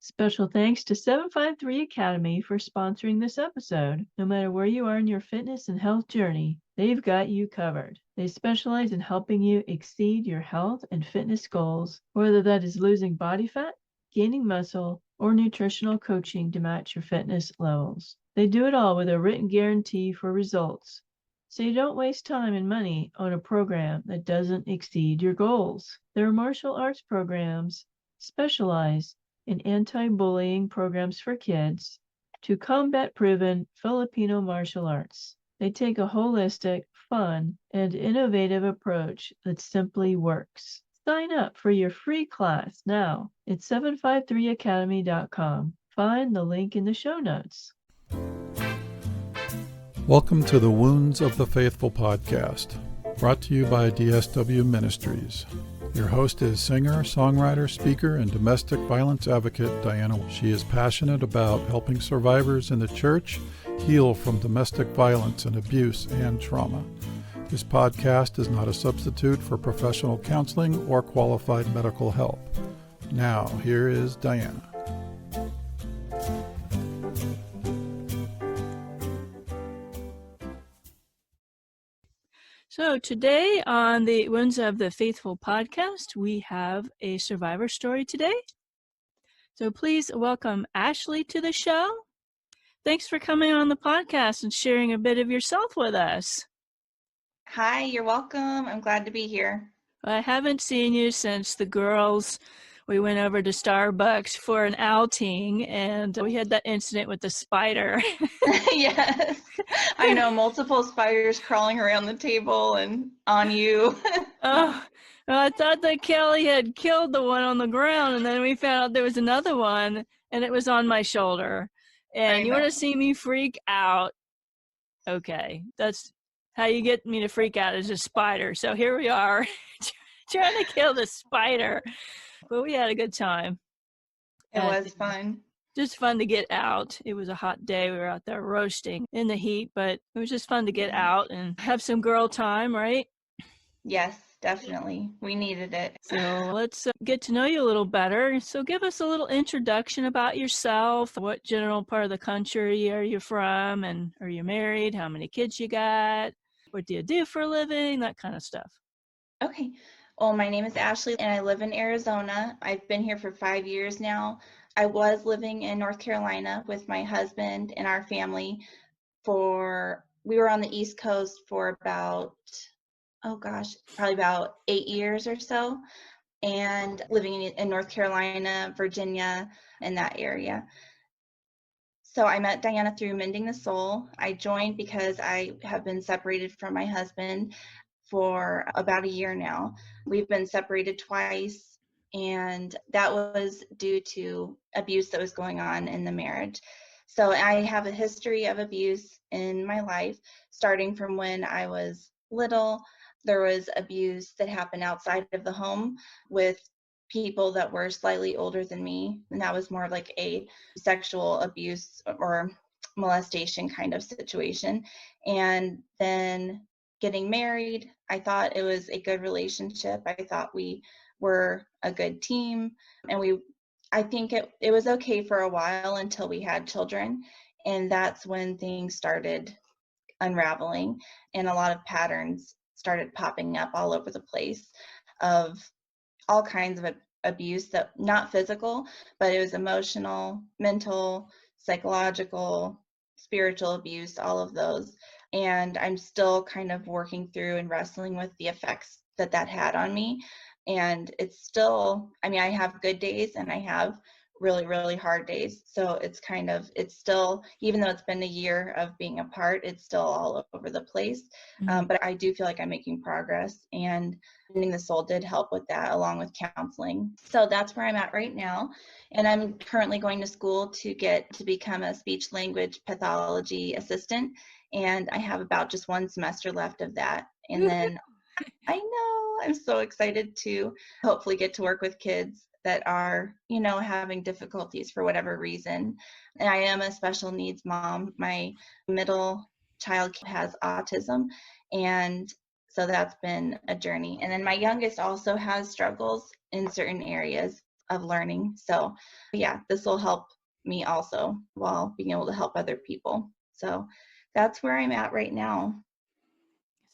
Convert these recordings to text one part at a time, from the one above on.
Special thanks to 753 Academy for sponsoring this episode. No matter where you are in your fitness and health journey, they've got you covered. They specialize in helping you exceed your health and fitness goals, whether that is losing body fat, gaining muscle, or nutritional coaching to match your fitness levels. They do it all with a written guarantee for results, so you don't waste time and money on a program that doesn't exceed your goals. Their martial arts programs specialize in anti-bullying programs for kids to combat-proven Filipino martial arts. They take a holistic, fun, and innovative approach that simply works. Sign up for your free class now at 753academy.com. Find the link in the show notes. Welcome to the Wounds of the Faithful podcast, brought to you by DSW Ministries. Your host is singer, songwriter, speaker, and domestic violence advocate Diana. She is passionate about helping survivors in the church heal from domestic violence and abuse and trauma. This podcast is not a substitute for professional counseling or qualified medical help. Now, here is Diana. So today on the Wounds of the Faithful podcast, we have a survivor story today. So please welcome Ashley to the show. Thanks for coming on the podcast and sharing a bit of yourself with us. Hi, you're welcome. I'm glad to be here. I haven't seen you since the girls, we went over to Starbucks for an outing and we had that incident with the spider. Yes, I know, multiple spiders crawling around the table and on you. Oh, well, I thought that Kelly had killed the one on the ground, and then we found out there was another one, and it was on my shoulder. And you want to see me freak out? Okay, that's how you get me to freak out, is a spider. So here we are, trying to kill the spider. But we had a good time. It was fun. Just fun to get out. It was a hot day. We were out there roasting in the heat, but it was just fun to get out and have some girl time, right? Yes, definitely. We needed it. So let's get to know you a little better. So give us a little introduction about yourself. What general part of the country are you from? And are you married? How many kids you got? What do you do for a living? That kind of stuff. Okay. Well, my name is Ashley and I live in Arizona. I've been here for 5 years now. I was living in North Carolina with my husband and our family we were on the East Coast for about, probably about 8 years or so, and living in North Carolina, Virginia, in that area. So I met Diana through Mending the Soul. I joined because I have been separated from my husband for about a year now. We've been separated twice, and that was due to abuse that was going on in the marriage. So I have a history of abuse in my life, starting from when I was little. There was abuse that happened outside of the home with people that were slightly older than me, and that was more like a sexual abuse or molestation kind of situation. And then getting married, I thought it was a good relationship. I thought we were a good team, and I think it was okay for a while until we had children, and that's when things started unraveling and a lot of patterns started popping up all over the place of all kinds of abuse, that not physical, but it was emotional, mental, psychological, spiritual abuse, all of those. And I'm still kind of working through and wrestling with the effects that had on me. And it's still, I have good days and I have really, really hard days. So it's still, even though it's been a year of being apart, it's still all over the place. Mm-hmm. But I do feel like I'm making progress, and Mending the Soul did help with that, along with counseling. So that's where I'm at right now. And I'm currently going to school to become a speech language pathology assistant. And I have about just one semester left of that. And then I know, I'm so excited to hopefully get to work with kids that are, having difficulties for whatever reason. And I am a special needs mom. My middle child has autism, and so that's been a journey. And then my youngest also has struggles in certain areas. of learning. So yeah, this will help me also while being able to help other people. So that's where I'm at right now.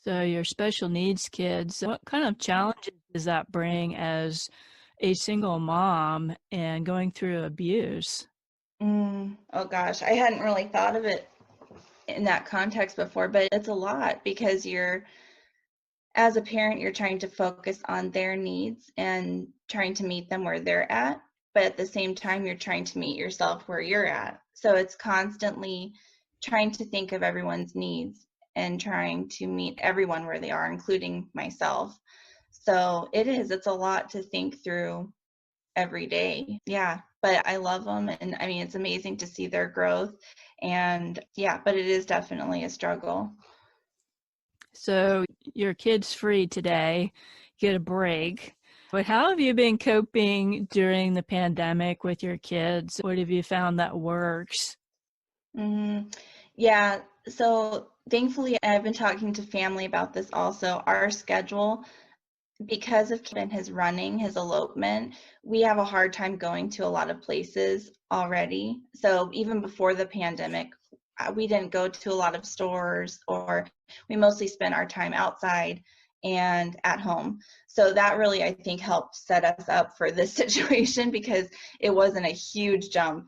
So your special needs kids, what kind of challenges does that bring as a single mom and going through abuse? Oh gosh, I hadn't really thought of it in that context before, but it's a lot because as a parent, you're trying to focus on their needs and trying to meet them where they're at, but at the same time, you're trying to meet yourself where you're at. So it's constantly trying to think of everyone's needs and trying to meet everyone where they are, including myself. So it's a lot to think through every day. Yeah, but I love them. And I mean, it's amazing to see their growth. And yeah, but it is definitely a struggle. So your kid's free today, get a break. But how have you been coping during the pandemic with your kids? What have you found that works? hmm Yeah, so thankfully, I've been talking to family about this also. Our schedule, because of Kevin, his running, his elopement, we have a hard time going to a lot of places already. So even before the pandemic, we didn't go to a lot of stores, or we mostly spent our time outside and at home. So that really, I think, helped set us up for this situation because it wasn't a huge jump,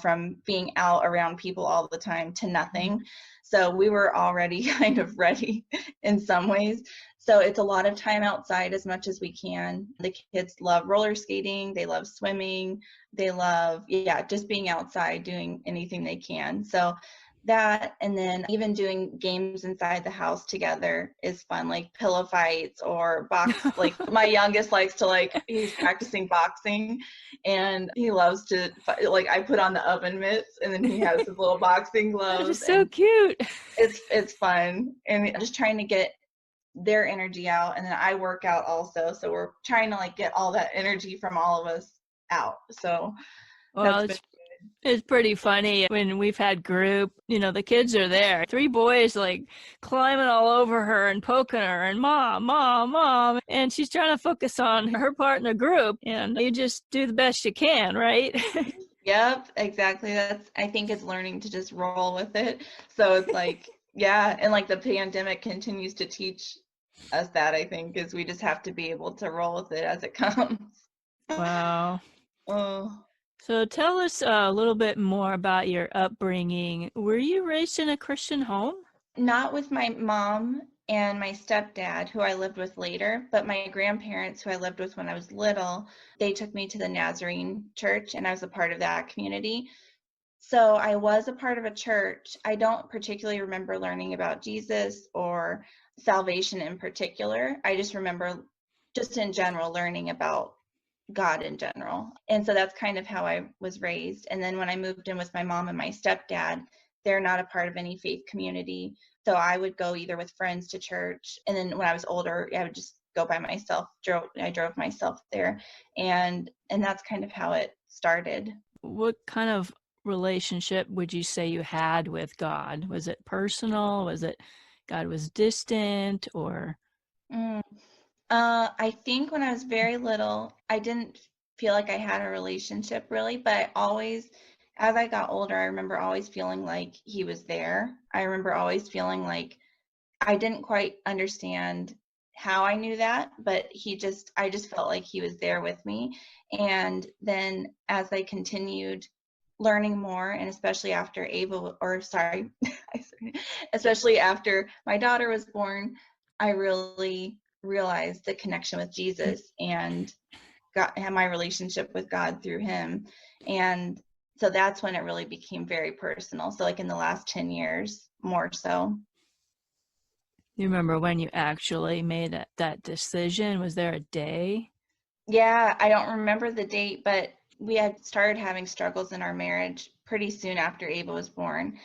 from being out around people all the time to nothing. So we were already kind of ready in some ways. So it's a lot of time outside as much as we can. The kids love roller skating, they love swimming, they love, just being outside, doing anything they can. So that, and then even doing games inside the house together is fun, like pillow fights or box. Like my youngest likes to he's practicing boxing, and he loves to like I put on the oven mitts, and then he has his little boxing That is gloves, so and cute. it's fun, and just trying to get their energy out, and then I work out also, so we're trying to get all that energy from all of us out. So Well, that's been it's pretty funny when we've had group, the kids are there. Three boys climbing all over her and poking her and mom, mom, mom. And she's trying to focus on her part in the group. And you just do the best you can, right? Yep, exactly. I think it's learning to just roll with it. So it's yeah, and the pandemic continues to teach us that, I think, is we just have to be able to roll with it as it comes. Wow. Oh. So tell us a little bit more about your upbringing. Were you raised in a Christian home? Not with my mom and my stepdad, who I lived with later, but my grandparents, who I lived with when I was little, they took me to the Nazarene church, and I was a part of that community. So I was a part of a church. I don't particularly remember learning about Jesus or salvation in particular. I just remember, just in general, learning about God in general. And so that's kind of how I was raised. And then when I moved in with my mom and my stepdad, they're not a part of any faith community. So I would go either with friends to church. And then when I was older, I would just go by myself. I drove myself there. And that's kind of how it started. What kind of relationship would you say you had with God? Was it personal? Was it God was distant or? Mm. I think when I was very little, I didn't feel like I had a relationship really, but I always, as I got older, I remember always feeling like he was there. I remember always feeling like I didn't quite understand how I knew that, but I just felt like he was there with me. And then as I continued learning more, and especially after especially after my daughter was born, I really realized the connection with Jesus and had my relationship with God through him. And so that's when it really became very personal. So in the last 10 years, more so. You remember when you actually made that decision? Was there a day? Yeah, I don't remember the date, but we had started having struggles in our marriage pretty soon after Ava was born.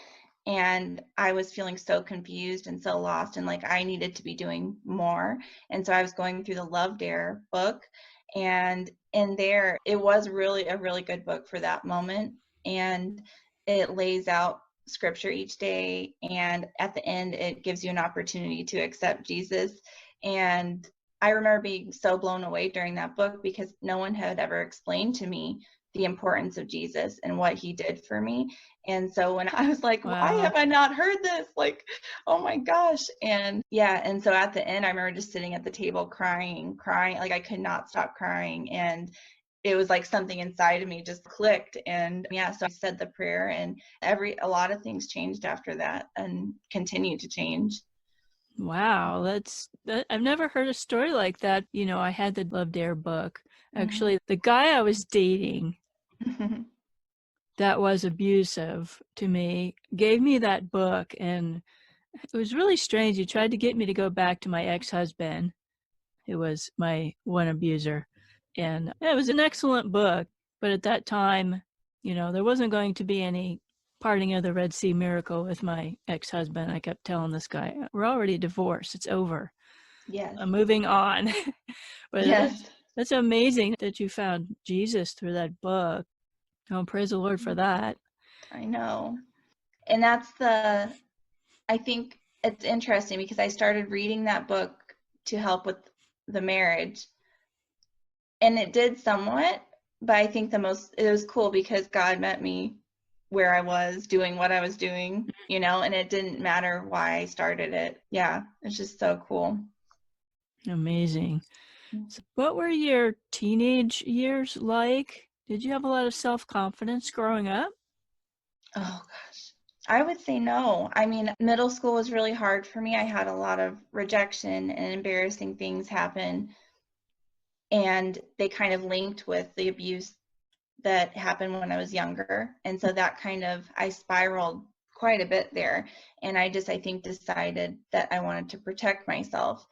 And I was feeling so confused and so lost, and I needed to be doing more. And so I was going through the Love Dare book, and in there, it was really a really good book for that moment. And it lays out scripture each day, and at the end, it gives you an opportunity to accept Jesus. And I remember being so blown away during that book because no one had ever explained to me the importance of Jesus and what he did for me. And so when I was like, why Wow. have I not heard this? Like, oh my gosh. And yeah, and so at the end, I remember just sitting at the table crying, like I could not stop crying. And it was like something inside of me just clicked. And yeah, so I said the prayer, and a lot of things changed after that and continue to change. Wow, I've never heard a story like that. I had the Love Dare book. Actually, the guy I was dating that was abusive to me gave me that book, and it was really strange. He tried to get me to go back to my ex-husband, who was my one abuser. And it was an excellent book, but at that time, there wasn't going to be any parting of the Red Sea miracle with my ex-husband. I kept telling this guy, we're already divorced. It's over. Yes. I'm moving on. But Yes. that's amazing that you found Jesus through that book. Oh, praise the Lord for that. I know. And I think it's interesting because I started reading that book to help with the marriage. And it did somewhat, but I think it was cool because God met me where I was doing what I was doing, and it didn't matter why I started it. Yeah, it's just so cool. Amazing. So what were your teenage years like? Did you have a lot of self-confidence growing up? Oh gosh. I would say no. I mean, middle school was really hard for me. I had a lot of rejection and embarrassing things happen, and they kind of linked with the abuse that happened when I was younger. And so that I spiraled quite a bit there. And I think, decided that I wanted to protect myself.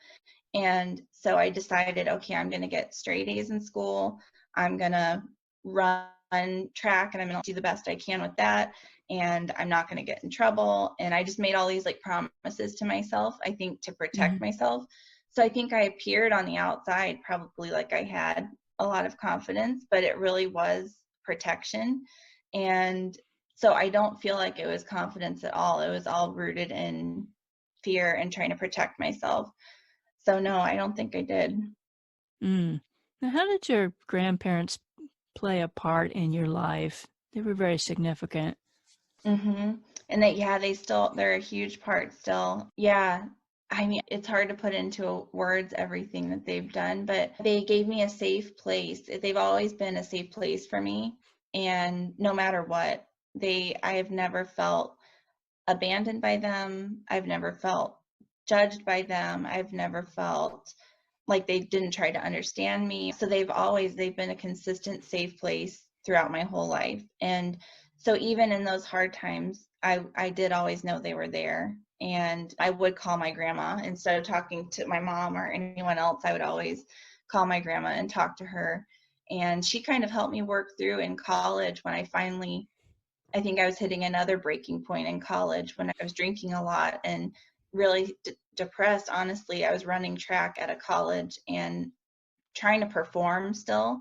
And so I decided, okay, I'm going to get straight A's in school. I'm going to run track, and I'm going to do the best I can with that. And I'm not going to get in trouble. And I just made all these promises to myself, I think, to protect myself. So I think I appeared on the outside probably like I had a lot of confidence, but it really was protection. And so I don't feel like it was confidence at all. It was all rooted in fear and trying to protect myself. So no, I don't think I did. Now, how did your grandparents play a part in your life? They were very significant. And they're a huge part still. Yeah. I mean, it's hard to put into words everything that they've done, but they gave me a safe place. They've always been a safe place for me. And no matter what, I have never felt abandoned by them. I've never felt judged by them. I've never felt like they didn't try to understand me. So they've been a consistent, safe place throughout my whole life. And so even in those hard times, I did always know they were there. And I would call my grandma instead of talking to my mom or anyone else. I would always call my grandma and talk to her. And she kind of helped me work through in college when I think I was hitting another breaking point in college when I was drinking a lot and really depressed. Honestly, I was running track at a college and trying to perform still,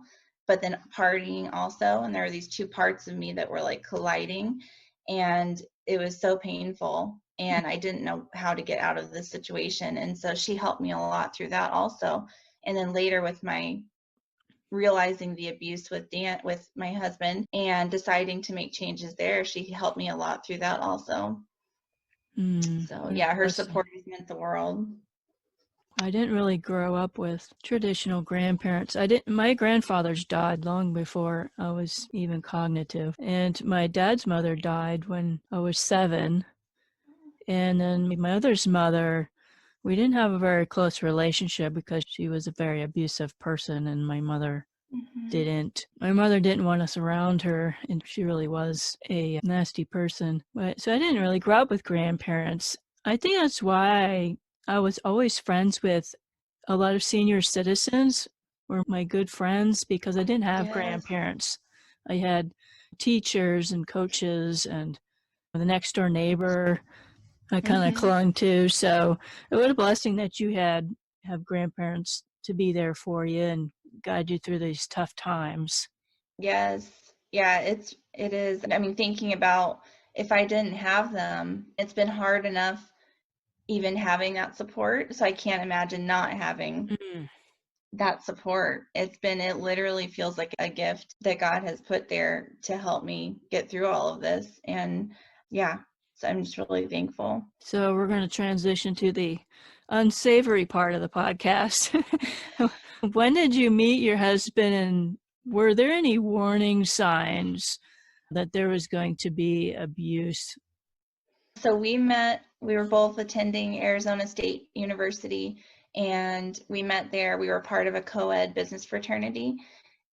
but then partying also. And there were these two parts of me that were colliding, and it was so painful. And I didn't know how to get out of the situation. And so she helped me a lot through that also. And then later with my realizing the abuse with my husband and deciding to make changes there, she helped me a lot through that also. So yeah, her support has meant the world. I didn't really grow up with traditional grandparents. My grandfathers died long before I was even cognitive. And my dad's mother died when I was 7. And then my mother's mother, we didn't have a very close relationship because she was a very abusive person, and my mother didn't. My mother didn't want us around her, and she really was a nasty person. So I didn't really grow up with grandparents. I think that's why I was always friends with a lot of senior citizens were my good friends, because I didn't have grandparents. I had teachers and coaches and the next door neighbor I kind of clung to. So what a blessing that you have grandparents to be there for you and guide you through these tough times. Yes. Yeah, it is. I mean, thinking about if I didn't have them, it's been hard enough even having that support. So I can't imagine not having that support. It literally feels like a gift that God has put there to help me get through all of this. And yeah, so I'm just really thankful. So we're going to transition to the unsavory part of the podcast. When did you meet your husband, and were there any warning signs that there was going to be abuse? So we were both attending Arizona State University, and we met there. We were part of a co-ed business fraternity,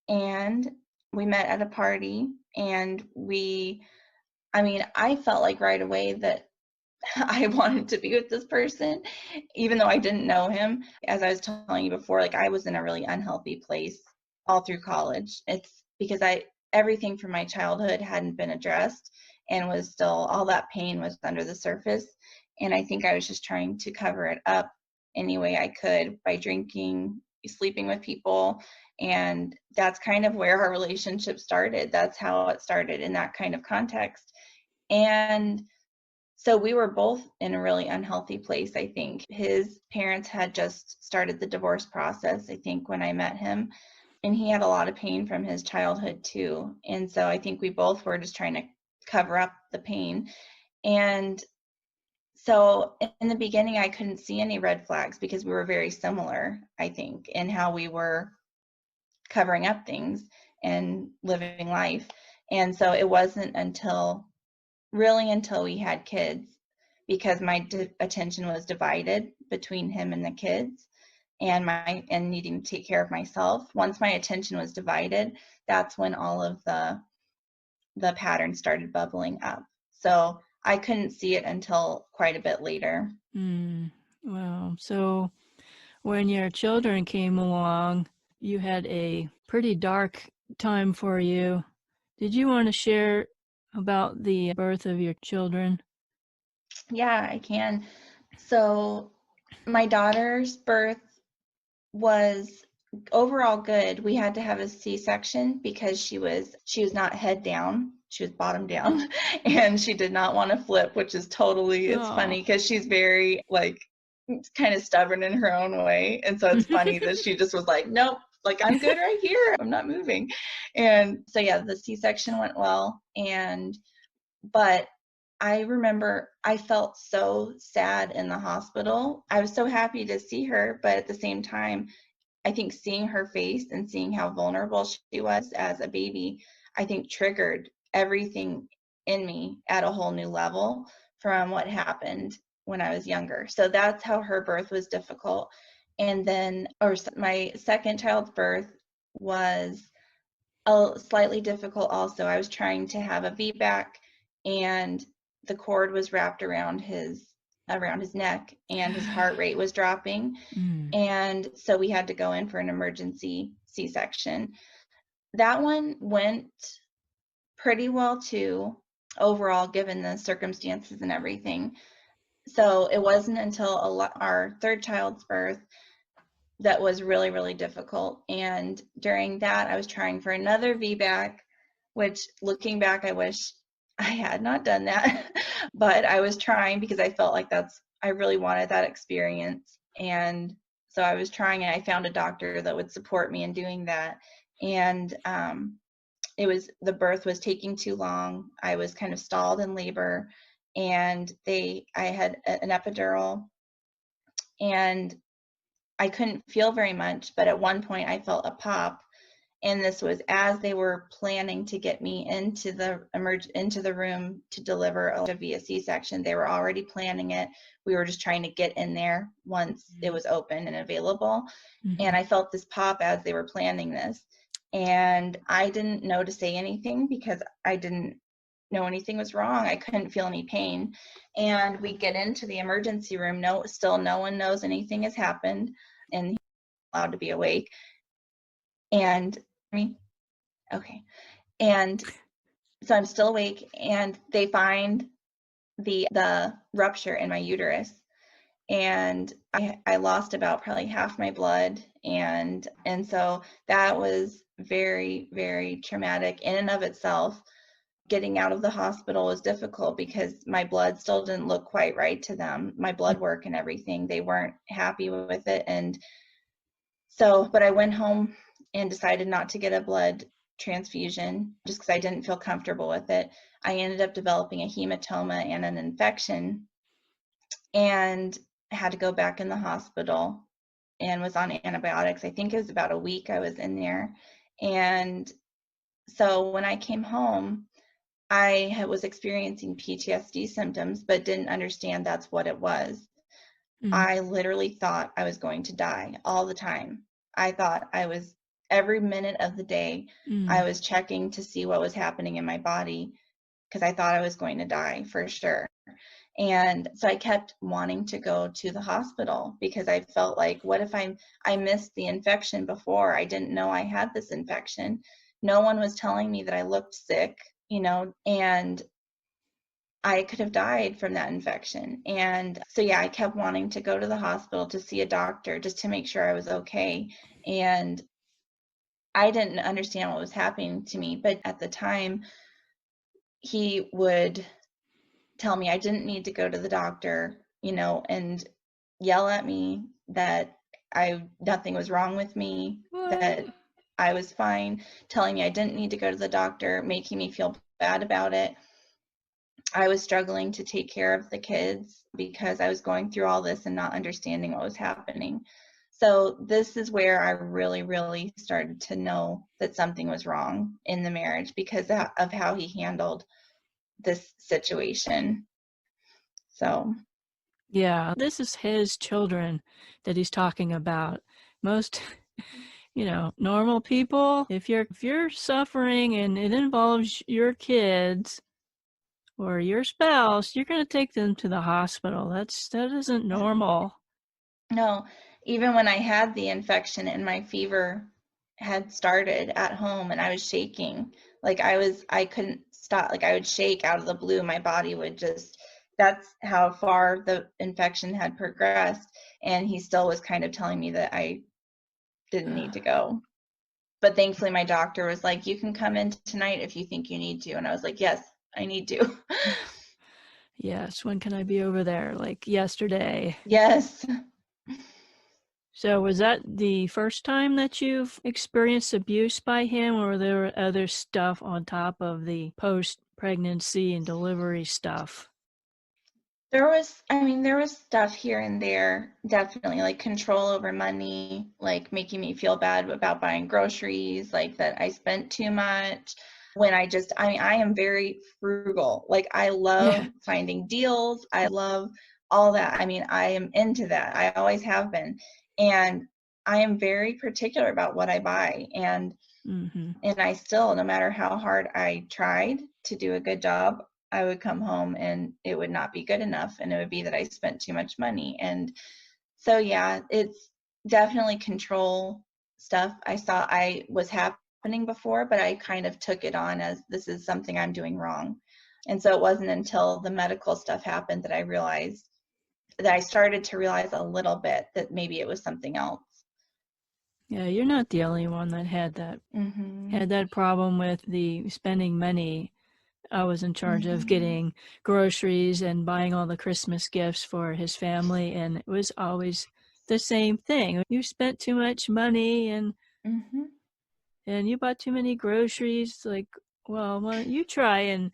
and we met at a party, and I felt like right away that I wanted to be with this person, even though I didn't know him. As I was telling you before, like I was in a really unhealthy place all through college. It's because everything from my childhood hadn't been addressed, and was still, all that pain was under the surface. And I think I was just trying to cover it up any way I could by drinking, sleeping with people. And that's kind of where our relationship started. That's how it started, in that kind of context. And so we were both in a really unhealthy place, I think. His parents had just started the divorce process, I think, when I met him. And he had a lot of pain from his childhood too. And so I think we both were just trying to cover up the pain. And so in the beginning, I couldn't see any red flags because we were very similar, I think, in how we were covering up things and living life. And so it wasn't until we had kids, because my attention was divided between him and the kids, and needing to take care of myself. Once my attention was divided, that's when all of the patterns started bubbling up. So I couldn't see it until quite a bit later. Well, so when your children came along, you had a pretty dark time for you. Did you want to share about the birth of your children? Yeah, I can. So my daughter's birth was overall good. We had to have a C-section because she was not head down. She was bottom down, and she did not want to flip, which is totally, it's funny because she's very like kind of stubborn in her own way. And so it's funny that she just was like, nope, like I'm good right here. I'm not moving. And so yeah, the C-section went well. But I remember I felt so sad in the hospital. I was so happy to see her, but at the same time, I think seeing her face and seeing how vulnerable she was as a baby, I think triggered everything in me at a whole new level from what happened when I was younger. So that's how her birth was difficult. And then, my second child's birth was slightly difficult also. I was trying to have a VBAC, and the cord was wrapped around his neck, and his heart rate was dropping. And so we had to go in for an emergency C-section. That one went pretty well too, overall, given the circumstances and everything. So it wasn't until our third child's birth that was really, really difficult. And during that, I was trying for another VBAC, which, looking back, I wish I had not done that. But I was trying because I felt like I really wanted that experience. And so I was trying, and I found a doctor that would support me in doing that. And the birth was taking too long. I was kind of stalled in labor, and I had an epidural, and I couldn't feel very much, but at one point I felt a pop, and this was as they were planning to get me into the room to deliver via C-section. They were already planning it. We were just trying to get in there once it was open and available. And I felt this pop as they were planning this, and I didn't know to say anything because I didn't know anything was wrong. I couldn't feel any pain. And we get into the emergency room. Still no one knows anything has happened, and he's allowed to be awake. And okay. And so I'm still awake, and they find the rupture in my uterus. And I lost about probably half my blood. And so that was very, very traumatic in and of itself. Getting out of the hospital was difficult because my blood still didn't look quite right to them, my blood work and everything. They weren't happy with it. And So, but I went home and decided not to get a blood transfusion just because I didn't feel comfortable with it. I ended up developing a hematoma and an infection and had to go back in the hospital and was on antibiotics. I think it was about a week I was in there. And so when I came home, was experiencing PTSD symptoms, but didn't understand that's what it was. I literally thought I was going to die all the time. I thought every minute of the day, I was checking to see what was happening in my body because I thought I was going to die for sure. And so I kept wanting to go to the hospital because I felt like, what if I missed the infection before? I didn't know I had this infection. No one was telling me that I looked sick, and I could have died from that infection. And so, yeah, I kept wanting to go to the hospital to see a doctor just to make sure I was okay. And I didn't understand what was happening to me. But at the time, he would tell me I didn't need to go to the doctor, and yell at me that nothing was wrong with me, that I was fine, telling me I didn't need to go to the doctor, making me feel bad about it. I was struggling to take care of the kids because I was going through all this and not understanding what was happening. So this is where I really, really started to know that something was wrong in the marriage because of how he handled this situation. So, yeah, this is his children that he's talking about. Most, normal people, if you're suffering and it involves your kids or your spouse, you're going to take them to the hospital. That isn't normal. No, even when I had the infection and my fever had started at home and I was shaking, like I couldn't stop, like I would shake out of the blue. My body would that's how far the infection had progressed. And he still was kind of telling me that I didn't need to go. But thankfully my doctor was like, you can come in tonight if you think you need to. And I was like, yes, I need to. Yes, when can I be over there? Like yesterday. Yes. So was that the first time that you've experienced abuse by him, or were there other stuff on top of the post-pregnancy and delivery stuff? There was stuff here and there, definitely, like control over money, like making me feel bad about buying groceries, like that I spent too much. When I am very frugal. Like I love finding deals. I love all that. I am into that. I always have been. And I am very particular about what I buy. And I still, no matter how hard I tried to do a good job, I would come home and it would not be good enough. And it would be that I spent too much money. And so, yeah, it's definitely control stuff. I saw I was happening before, but I kind of took it on as this is something I'm doing wrong. And so it wasn't until the medical stuff happened that I started to realize a little bit that maybe it was something else. Yeah, you're not the only one that had that problem with the spending money. I was in charge of getting groceries and buying all the Christmas gifts for his family, and it was always the same thing. You spent too much money and you bought too many groceries. Like, well, why don't you try and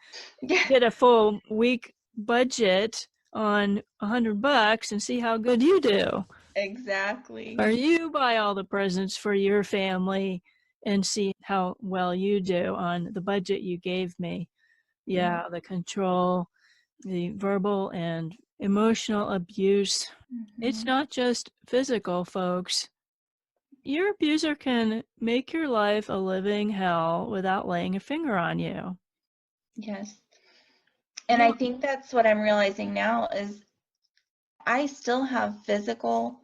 get a full week budget on $100 and see how good you do. Exactly. Or you buy all the presents for your family and see how well you do on the budget you gave me. Yeah, the control, the verbal and emotional abuse. It's not just physical, folks. Your abuser can make your life a living hell without laying a finger on you. Yes. And I think that's what I'm realizing now is I still have physical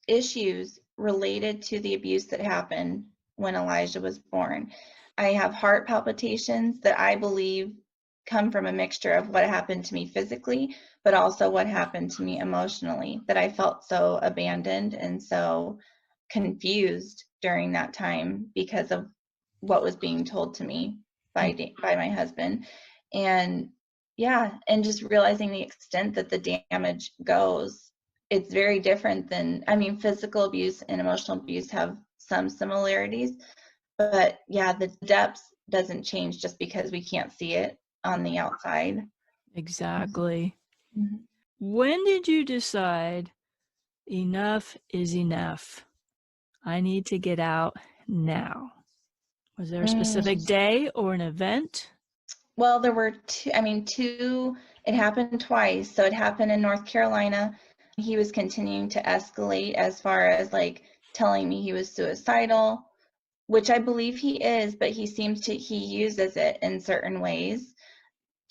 issues related to the abuse that happened when Elijah was born. I have heart palpitations that I believe come from a mixture of what happened to me physically, but also what happened to me emotionally, that I felt so abandoned and so confused during that time because of what was being told to me by my husband. And yeah, and just realizing the extent that the damage goes it's very different than, I mean, physical abuse and emotional abuse have some similarities, but yeah, the depth doesn't change just because we can't see it on the outside. Exactly. Mm-hmm. When did you decide enough is enough? I need to get out now. Was there a specific day or an event? Well, there were two, it happened twice. So it happened in North Carolina. He was continuing to escalate as far as like telling me he was suicidal, which I believe he is, but he uses it in certain ways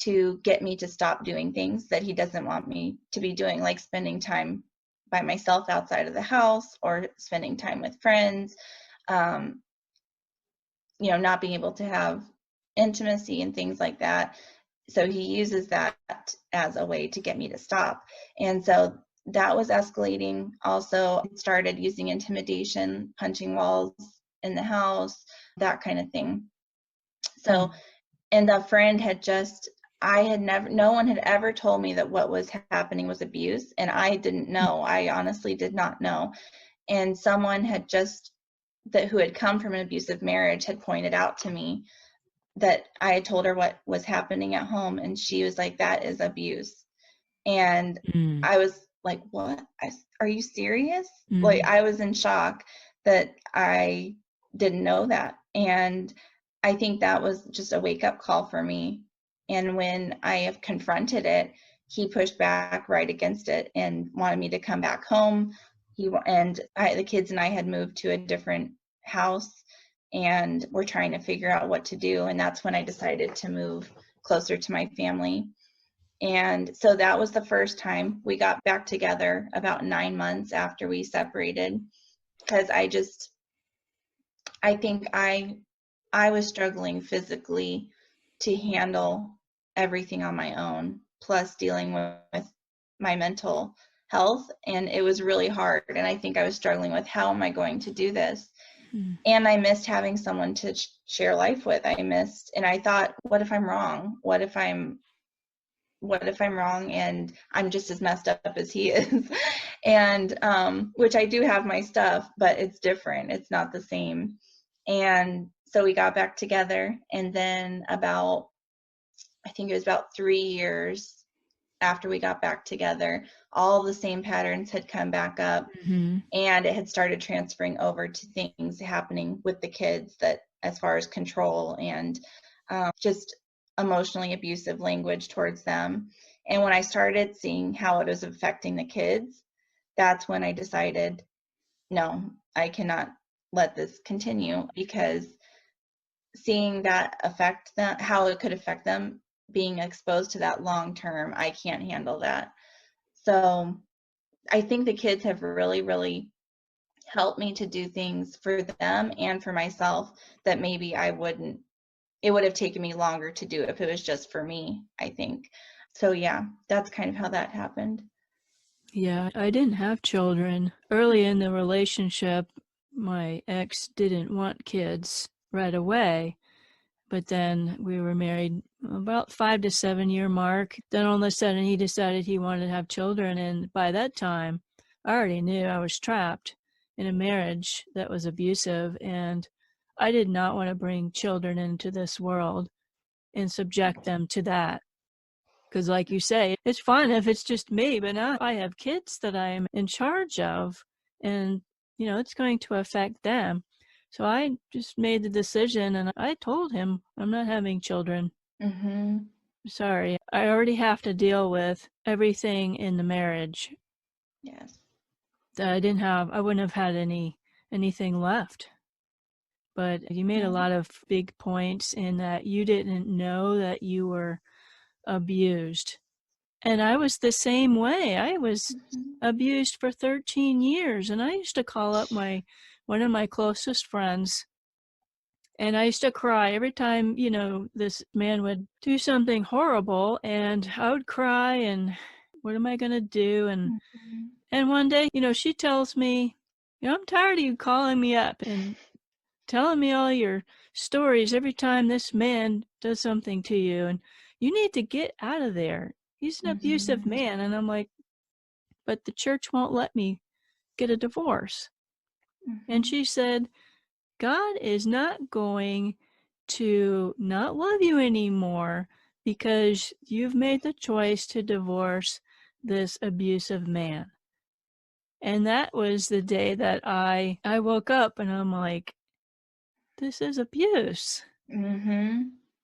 to get me to stop doing things that he doesn't want me to be doing, like spending time by myself outside of the house or spending time with friends, um, not being able to have intimacy and things like that. So he uses that as a way to get me to stop. And so that was escalating. Also, started using intimidation, punching walls in the house, that kind of thing. So, and the friend had no one had ever told me that what was happening was abuse. And I didn't know. I honestly did not know. And someone who had come from an abusive marriage had pointed out to me that I had told her what was happening at home, and she was like, that is abuse. And I was like, what? Are you serious? Like, I was in shock that I didn't know that. And I think that was just a wake up call for me. And when I have confronted it, he pushed back right against it and wanted me to come back home. The kids and I had moved to a different house, and we're trying to figure out what to do. And that's when I decided to move closer to my family. And so that was the first time we got back together, about 9 months after we separated, because I think I was struggling physically to handle everything on my own, plus dealing with my mental health. And it was really hard. And I think I was struggling with, how am I going to do this? And I missed having someone to share life with. And I thought, what if I'm wrong? What if I'm wrong and I'm just as messed up as he is? And which I do have my stuff, but it's different. It's not the same. And so we got back together, and then I think it was about 3 years after we got back together, all the same patterns had come back up, and it had started transferring over to things happening with the kids, that as far as control and just emotionally abusive language towards them. And when I started seeing how it was affecting the kids, that's when I decided, no, I cannot let this continue, because seeing that affect them, how it could affect them, being exposed to that long term, I can't handle that. So I think the kids have really, really helped me to do things for them and for myself that maybe it would have taken me longer to do if it was just for me, I think. So yeah, that's kind of how that happened. Yeah, I didn't have children. Early in the relationship, my ex didn't want kids right away, but then we were married about 5 to 7 year mark. Then all of a sudden he decided he wanted to have children, and by that time I already knew I was trapped in a marriage that was abusive, and I did not want to bring children into this world and subject them to that. Because like you say, it's fun if it's just me, but now I have kids that I am in charge of, and it's going to affect them. So I just made the decision, and I told him I'm not having children. Sorry, I already have to deal with everything in the marriage. Yes. That I wouldn't have had anything left. But you made a lot of big points in that you didn't know that you were abused. And I was the same way. I was abused for 13 years, and I used to call up one of my closest friends, and I used to cry every time, this man would do something horrible, and I would cry, and what am I going to do? And one day, she tells me, I'm tired of you calling me up and telling me all your stories every time this man does something to you, and you need to get out of there. He's an abusive man. And I'm like, but the church won't let me get a divorce. And she said, God is not going to not love you anymore because you've made the choice to divorce this abusive man. And that was the day that I woke up and I'm like, this is abuse.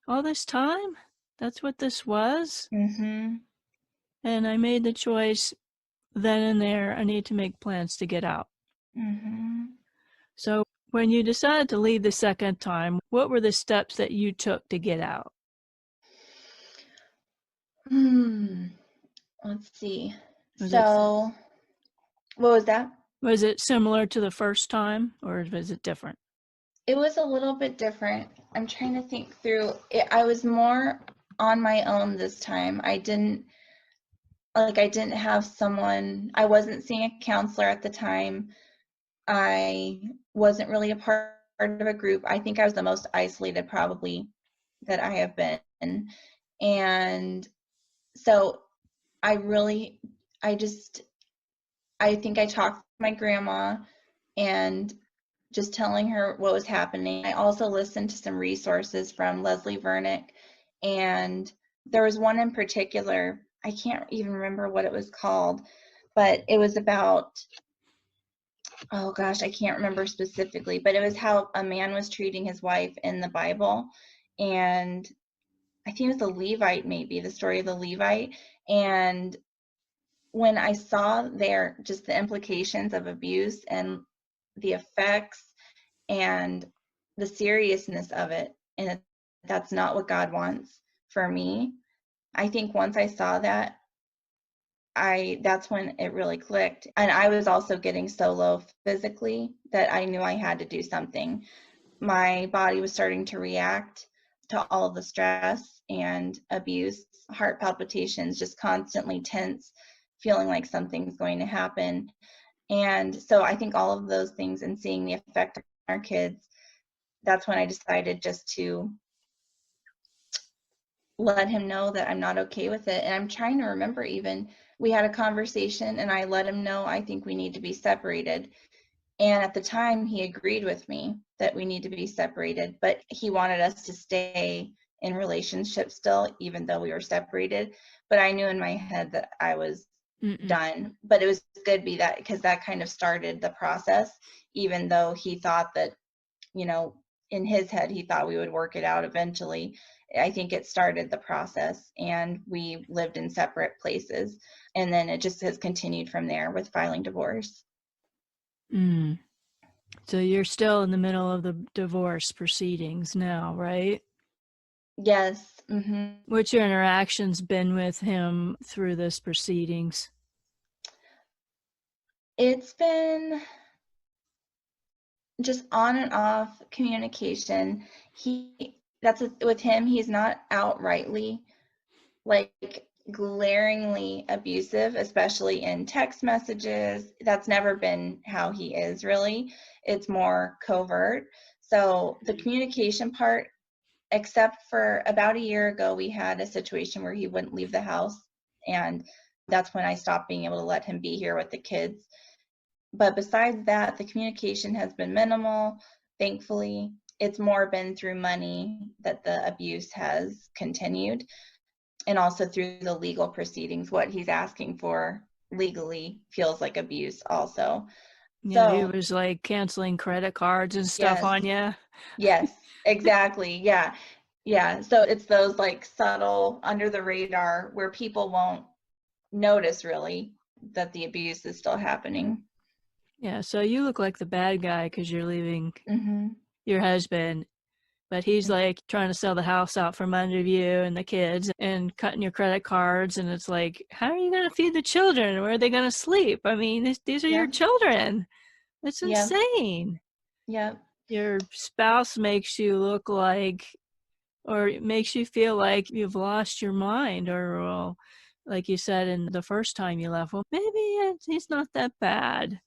All this time, that's what this was. And I made the choice then and there, I need to make plans to get out. So when you decided to leave the second time, what were the steps that you took to get out? Let's see. Was So, what was that? Was it similar to the first time or was it different? It was a little bit different. I'm trying to think through it. I was more on my own this time. I didn't have someone, I wasn't seeing a counselor at the time. I wasn't really a part of a group. I think I was the most isolated probably that I have been. And so I think I talked to my grandma and just telling her what was happening. I also listened to some resources from Leslie Vernick, and there was one in particular, I can't even remember what it was called, but it was about, oh gosh, I can't remember specifically, but it was how a man was treating his wife in the Bible. And I think it was the Levite, maybe, the story of the Levite. And when I saw there just the implications of abuse and the effects and the seriousness of it, and that's not what God wants for me. I think once I saw that, that's when it really clicked. And I was also getting so low physically that I knew I had to do something. My body was starting to react to all of the stress and abuse, heart palpitations, just constantly tense, feeling like something's going to happen. And so I think all of those things and seeing the effect on our kids, that's when I decided just to let him know that I'm not okay with it. And I'm trying to remember, even we had a conversation and I let him know I think we need to be separated. And at the time he agreed with me that we need to be separated, but he wanted us to stay in relationship still, even though we were separated. But I knew in my head that I was done. But it was good because that kind of started the process, even though he thought that, in his head, he thought we would work it out eventually. I think it started the process, and we lived in separate places. And then it just has continued from there with filing divorce. So you're still in the middle of the divorce proceedings now, right? Yes. What's your interactions been with him through this proceedings? It's been just on and off communication. With him, he's not outrightly like glaringly abusive, especially in text messages. That's never been how he is, really. It's more covert. So the communication part, except for about a year ago, we had a situation where he wouldn't leave the house, and that's when I stopped being able to let him be here with the kids. But besides that, the communication has been minimal, thankfully. It's more been through money that the abuse has continued, and also through the legal proceedings. What he's asking for legally feels like abuse also. Yeah, he was like canceling credit cards and stuff on you. Yes, exactly. Yeah. So it's those like subtle, under the radar, where people won't notice really that the abuse is still happening. Yeah, so you look like the bad guy because you're leaving your husband, but he's like trying to sell the house out from under you and the kids and cutting your credit cards. And it's like, how are you going to feed the children? Where are they going to sleep? I mean, these are your children. It's insane. Yep. Your spouse makes you look like, or it makes you feel like you've lost your mind, or well, like you said in the first time you left, well, maybe he's not that bad.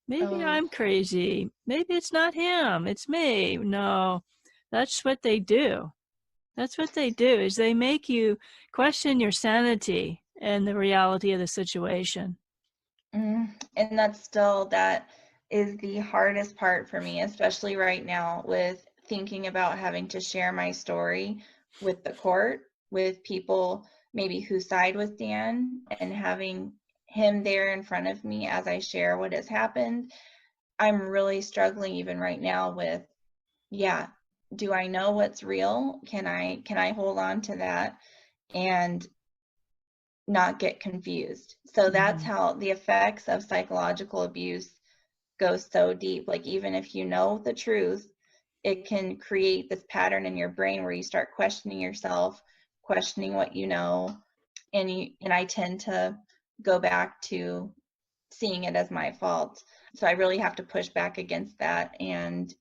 Maybe I'm crazy. Maybe it's not him. It's me. No, that's what they do. That's what they do, is they make you question your sanity and the reality of the situation. And that is the hardest part for me, especially right now with thinking about having to share my story with the court, with people maybe who side with Dan, and having him there in front of me as I share what has happened. I'm really struggling even right now with, yeah, do I know what's real? Can I hold on to that and not get confused? So that's how the effects of psychological abuse go so deep. Like, even if you know the truth, it can create this pattern in your brain where you start questioning yourself, questioning what you know, and I tend to go back to seeing it as my fault. So I really have to push back against that and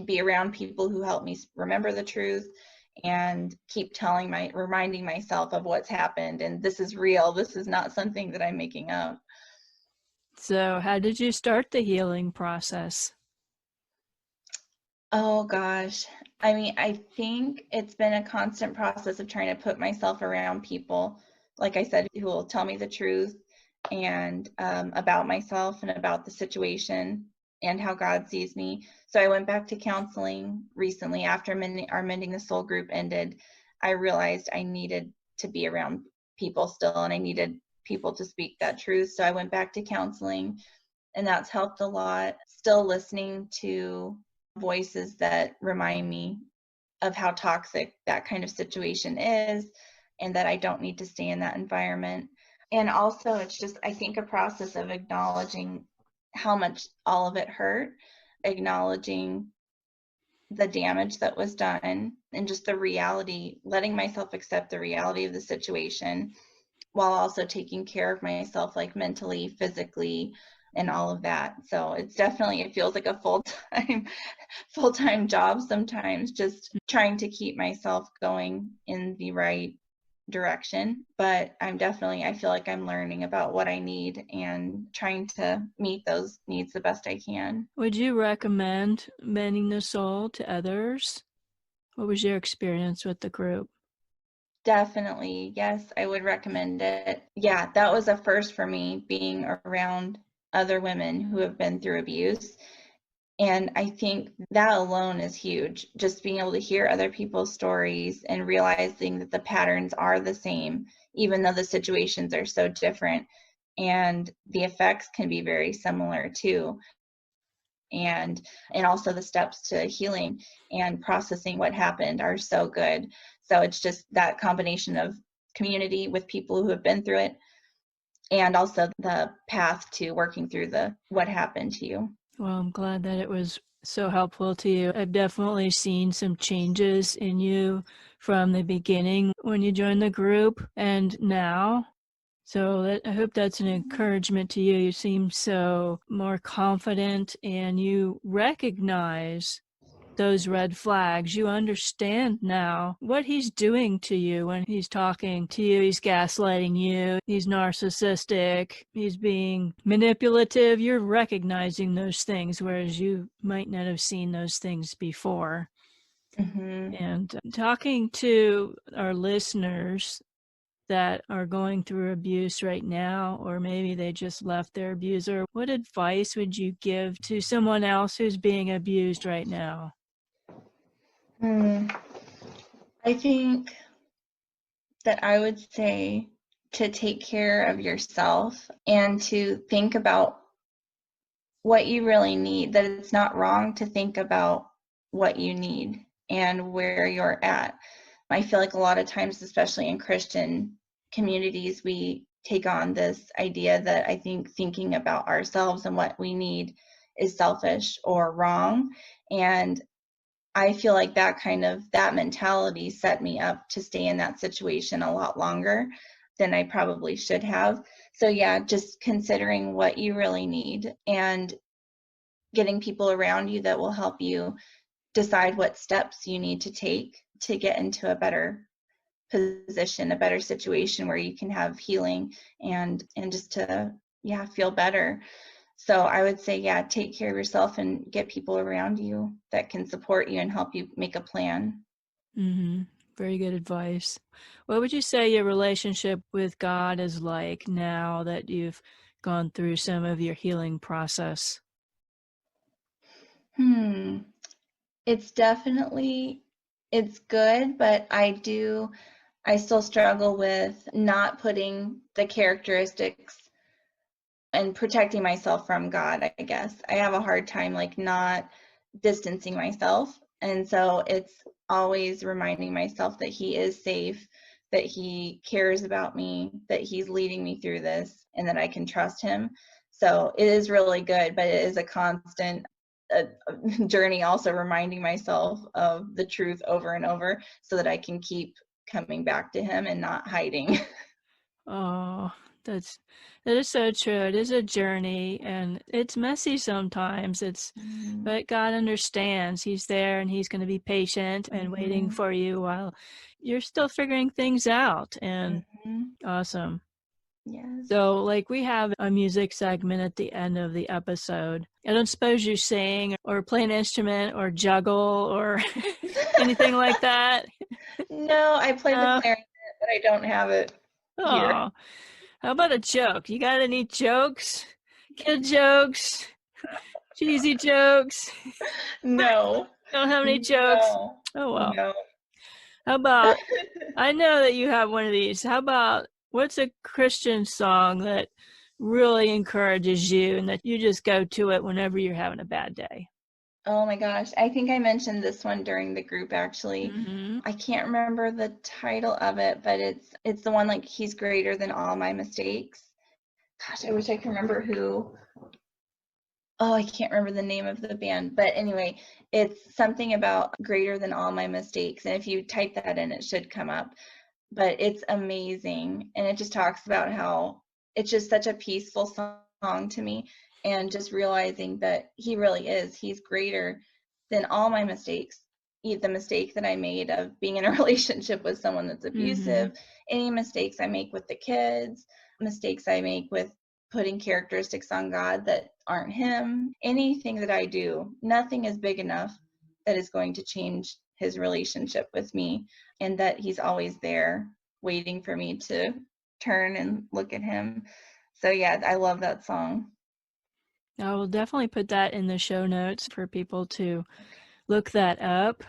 be around people who help me remember the truth and keep reminding myself of what's happened, and this is real. This is not something that I'm making up. So how did you start the healing process? Oh gosh. I mean, I think it's been a constant process of trying to put myself around people, like I said, who will tell me the truth and about myself and about the situation and how God sees me. So I went back to counseling recently after our Mending the Soul group ended. I realized I needed to be around people still, and I needed people to speak that truth. So I went back to counseling, and that's helped a lot. Still listening to voices that remind me of how toxic that kind of situation is and that I don't need to stay in that environment. And also, it's just, I think, a process of acknowledging how much all of it hurt, acknowledging the damage that was done, and just the reality, letting myself accept the reality of the situation while also taking care of myself, like mentally, physically, and all of that. So it feels like a full-time job sometimes, just trying to keep myself going in the right direction. But I feel like I'm learning about what I need and trying to meet those needs the best I can. Would you recommend Mending the Soul to others? What was your experience with the group? Definitely. Yes, I would recommend it. Yeah, that was a first for me, being around other women who have been through abuse. And I think that alone is huge. Just being able to hear other people's stories and realizing that the patterns are the same, even though the situations are so different. And the effects can be very similar too. And also the steps to healing and processing what happened are so good. So it's just that combination of community with people who have been through it, and also the path to working through what happened to you. Well, I'm glad that it was so helpful to you. I've definitely seen some changes in you from the beginning when you joined the group and now. So I hope that's an encouragement to you. You seem so more confident and you recognize those red flags. You understand now what he's doing to you when he's talking to you. He's gaslighting you. He's narcissistic. He's being manipulative. You're recognizing those things, whereas you might not have seen those things before. Mm-hmm. And talking to our listeners that are going through abuse right now, or maybe they just left their abuser, what advice would you give to someone else who's being abused right now? I think that I would say to take care of yourself and to think about what you really need, that it's not wrong to think about what you need and where you're at. I feel like a lot of times, especially in Christian communities, we take on this idea that I think thinking about ourselves and what we need is selfish or wrong. And I feel like that mentality set me up to stay in that situation a lot longer than I probably should have. So yeah, just considering what you really need and getting people around you that will help you decide what steps you need to take to get into a better position, a better situation where you can have healing and just to feel better. So I would say, take care of yourself and get people around you that can support you and help you make a plan. Mm-hmm. Very good advice. What would you say your relationship with God is like now that you've gone through some of your healing process? It's good, but I still struggle with not putting the characteristics and protecting myself from God, I guess. I have a hard time like not distancing myself. And so it's always reminding myself that he is safe, that he cares about me, that he's leading me through this, and that I can trust him. So it is really good, but it is a constant journey, also reminding myself of the truth over and over so that I can keep coming back to him and not hiding. Oh, that is so true. It is a journey, and it's messy sometimes. But God understands. He's there, and he's going to be patient and waiting for you while you're still figuring things out. And awesome. Yes. So, like, we have a music segment at the end of the episode. I don't suppose you sing or play an instrument or juggle or anything like that? No, I play the clarinet, but I don't have it here. Oh, how about a joke? You got any jokes? Kid jokes? Cheesy jokes? No. Don't have any jokes? No. Oh, well. No. How about, I know that you have one of these. How about, what's a Christian song that really encourages you and that you just go to it whenever you're having a bad day? Oh my gosh. I think I mentioned this one during the group actually. I can't remember the title of it, but it's the one like he's greater than all my mistakes. Gosh, I wish I could remember who. Oh, I can't remember the name of the band. But anyway, it's something about greater than all my mistakes. And if you type that in, it should come up. But it's amazing. And it just talks about how it's just such a peaceful song to me. And just realizing that he really is. He's greater than all my mistakes. The mistake that I made of being in a relationship with someone that's abusive, any mistakes I make with the kids, mistakes I make with putting characteristics on God that aren't him, anything that I do, nothing is big enough that is going to change his relationship with me, and that he's always there waiting for me to turn and look at him. So yeah, I love that song. I will definitely put that in the show notes for people to look that up,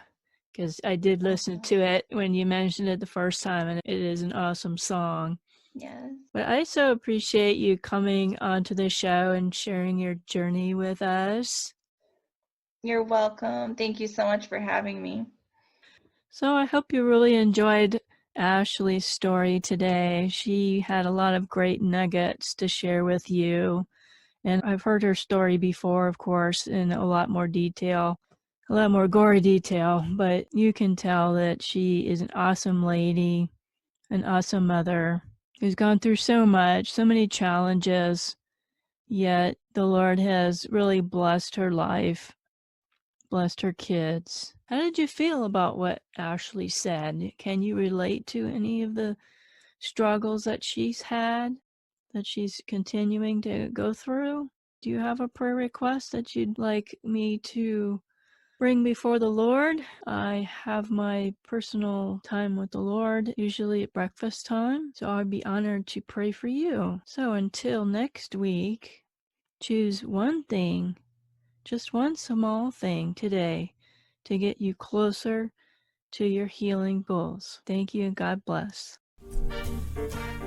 because I did listen to it when you mentioned it the first time, and it is an awesome song. Yes. But I so appreciate you coming onto the show and sharing your journey with us. You're welcome. Thank you so much for having me. So I hope you really enjoyed Ashley's story today. She had a lot of great nuggets to share with you. And I've heard her story before, of course, in a lot more detail, a lot more gory detail, but you can tell that she is an awesome lady, an awesome mother who's gone through so much, so many challenges, yet the Lord has really blessed her life, blessed her kids. How did you feel about what Ashley said? Can you relate to any of the struggles that she's had, that she's continuing to go through? Do you have a prayer request that you'd like me to bring before the Lord? I have my personal time with the Lord, usually at breakfast time, so I'd be honored to pray for you. So until next week, choose one thing, just one small thing today to get you closer to your healing goals. Thank you and God bless.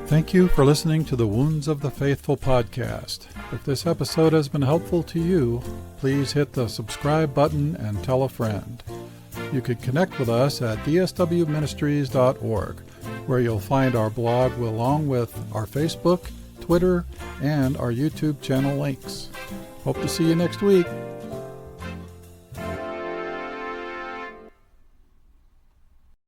Thank you for listening to the Wounds of the Faithful podcast. If this episode has been helpful to you, please hit the subscribe button and tell a friend. You can connect with us at dswministries.org, where you'll find our blog along with our Facebook, Twitter, and our YouTube channel links. Hope to see you next week.